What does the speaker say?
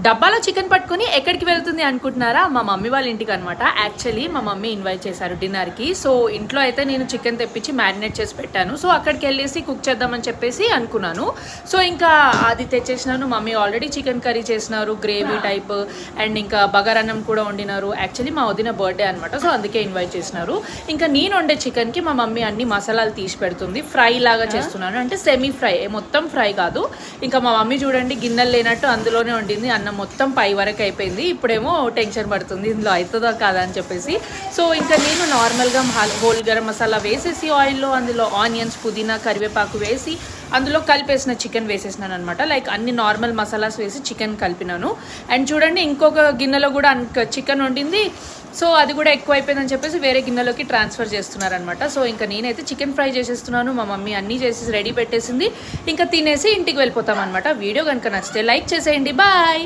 డబ్బాలో చికెన్ పట్టుకుని ఎక్కడికి వెళ్తుంది అనుకుంటున్నారా? మా మమ్మీ వాళ్ళ ఇంటికి అనమాట. యాక్చువల్లీ మా మమ్మీ ఇన్వైట్ చేశారు డిన్నర్కి. సో ఇంట్లో అయితే నేను చికెన్ తెప్పించి మ్యారినేట్ చేసి పెట్టాను. సో అక్కడికి వెళ్ళేసి కుక్ చేద్దామని చెప్పేసి అనుకున్నాను. సో ఇంకా అది తెచ్చేసినాను. మమ్మీ ఆల్రెడీ చికెన్ కర్రీ చేసినారు, గ్రేవీ టైప్, అండ్ ఇంకా బగారన్నం కూడా వండినారు. యాక్చువల్లీ మా వదిన బర్త్డే అనమాట, సో అందుకే ఇన్వైట్ చేసినారు. ఇంకా నేను వండే చికెన్కి మా మమ్మీ అన్ని మసాలాలు తీసి పెడుతుంది. ఫ్రై లాగా చేస్తున్నాను, అంటే సెమీ ఫ్రై, మొత్తం ఫ్రై కాదు. ఇంకా మా మమ్మీ చూడండి గిన్నెలు లేనట్టు అందులోనే వండింది. అన్నం మొత్తం పై వరకు అయిపోయింది. ఇప్పుడేమో టెన్షన్ పడుతుంది ఇందులో అవుతుందో కాదా అని చెప్పేసి. సో ఇంకా నేను నార్మల్గా హోల్ గరం మసాలా వేసేసి ఆయిల్లో అందులో ఆనియన్స్, పుదీనా, కరివేపాకు వేసి అందులో కలిపేసిన చికెన్ వేసేసినాను అనమాట. లైక్ అన్ని నార్మల్ మసాలాస్ వేసి చికెన్ కలిపినాను. అండ్ చూడండి ఇంకొక గిన్నెలో కూడా చికెన్ వండింది. సో అది కూడా ఎక్కువ అయిపోయిందని చెప్పేసి వేరే గిన్నెలోకి ట్రాన్స్ఫర్ చేస్తున్నారనమాట. సో ఇంకా నేనైతే చికెన్ ఫ్రై చేసేస్తున్నాను. మా మమ్మీ అన్నీ చేసేసి రెడీ పెట్టేసింది. ఇంకా తినేసి ఇంటికి వెళ్ళిపోతాం అనమాట. వీడియో కనుక నచ్చితే లైక్ చేసేయండి. బాయ్.